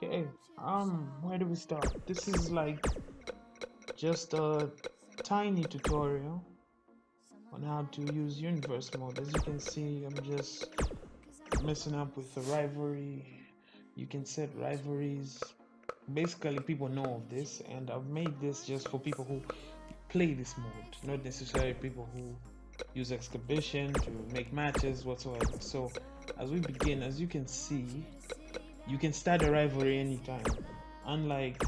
Okay, where do we start? This is like just a tiny tutorial on how to use universe mode. As you can see, I'm just messing up with the rivalry. You can set rivalries. Basically, people know of this, and I've made this just for people who play this mode, not necessarily people who use excavation to make matches whatsoever. So, as we begin, as you can see, you can start a rivalry anytime, unlike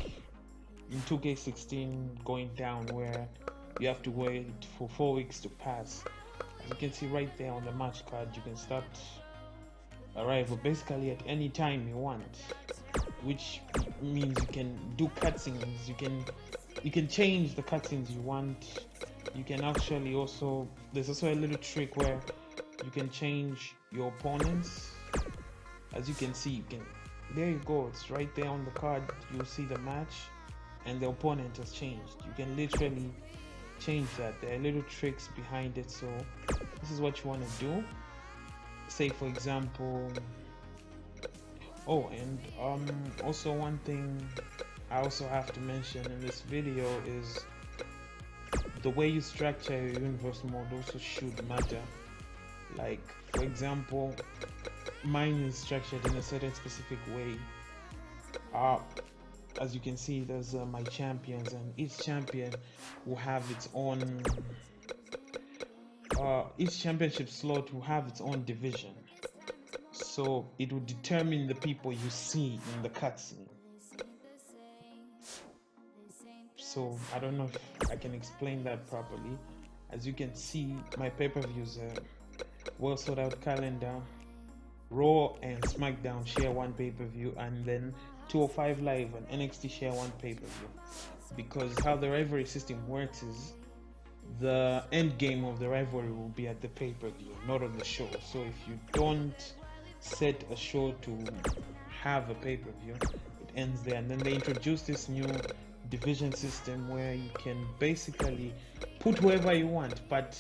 in 2K16 going down where you have to wait for 4 weeks to pass. As you can see right there on the match card, you can start a rival basically at any time you want, which means you can do cutscenes, you can change the cutscenes you want. You can actually also, there's also a little trick where you can change your opponents. As you can see, there you go, it's right there on the card. You'll see the match and the opponent has changed. You can literally change that. There are little tricks behind it. So this is what you want to do. Say for example, and also one thing I also have to mention in this video is the way you structure your universe mode also should matter. Like for example, mine is structured in a certain specific way. As you can see, there's my champions, and each champion will have its own each championship slot will have its own division, so it will determine the people you see in the cutscene. So I don't know if I can explain that properly. As you can see, my pay-per-views are well sorted out calendar. Raw and SmackDown share one pay-per-view, and then 205 Live and NXT share one pay-per-view. Because how the rivalry system works is the end game of the rivalry will be at the pay-per-view, not on the show. So if you don't set a show to have a pay-per-view, it ends there. And then they introduce this new division system where you can basically put whoever you want, but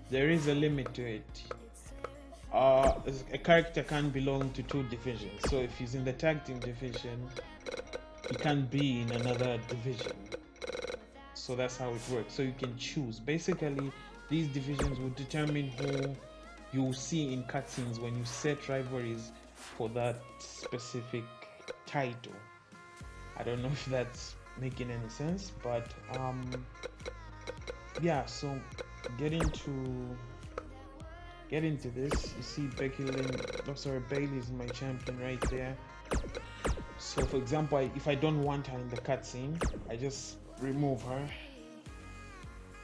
there is a limit to it. A character can't belong to two divisions. So if he's in the tag team division, he can't be in another division. So that's how it works. So you can choose. Basically, these divisions will determine who you will see in cutscenes when you set rivalries for that specific title. I don't know if that's making any sense, but yeah. So get into this. You see Bailey is my champion right there. So for example, if I don't want her in the cutscene, I just remove her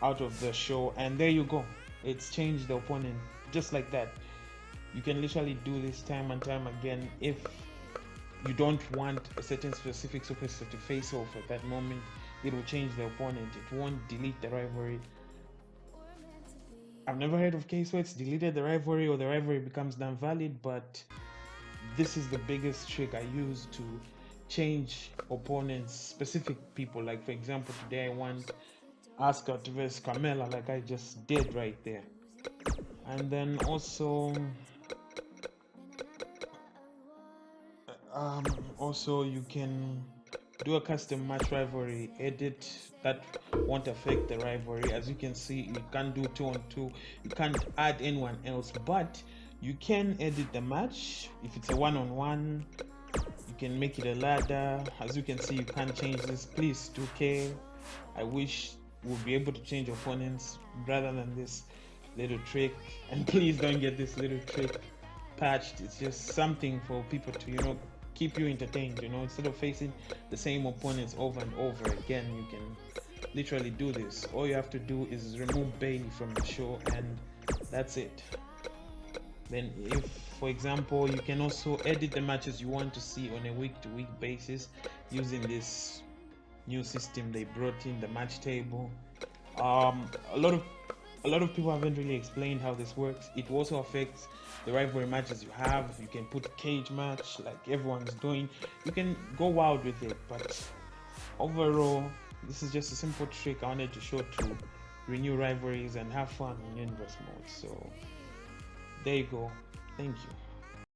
out of the show, and there you go, it's changed the opponent just like that. You can literally do this time and time again. If you don't want a certain specific superstar to face off at that moment, it will change the opponent. It won't delete the rivalry. I've never heard of case where it's deleted the rivalry or the rivalry becomes non-valid, but this is the biggest trick I use to change opponents, specific people. Like for example, today I want Asuka to versus Carmella, like I just did right there. And then also you can do a custom match rivalry edit that won't affect the rivalry. As you can see, you can't do 2-on-2, you can't add anyone else, but you can edit the match. If it's a 1-on-1, you can make it a ladder. As you can see, you can't change this. Please 2K, I wish we'll be able to change opponents rather than this little trick. And please don't get this little trick patched. It's just something for people to keep you entertained. Instead of facing the same opponents over and over again, you can literally do this. All you have to do is remove Bailey from the show, and that's it. Then if for example, you can also edit the matches you want to see on a week-to-week basis using this new system they brought in, the match table. A lot of people haven't really explained how this works. It also affects the rivalry matches you have. You can put cage match like everyone's doing. You can go wild with it, but overall, this is just a simple trick I wanted to show to renew rivalries and have fun in universe mode. So there you go. Thank you.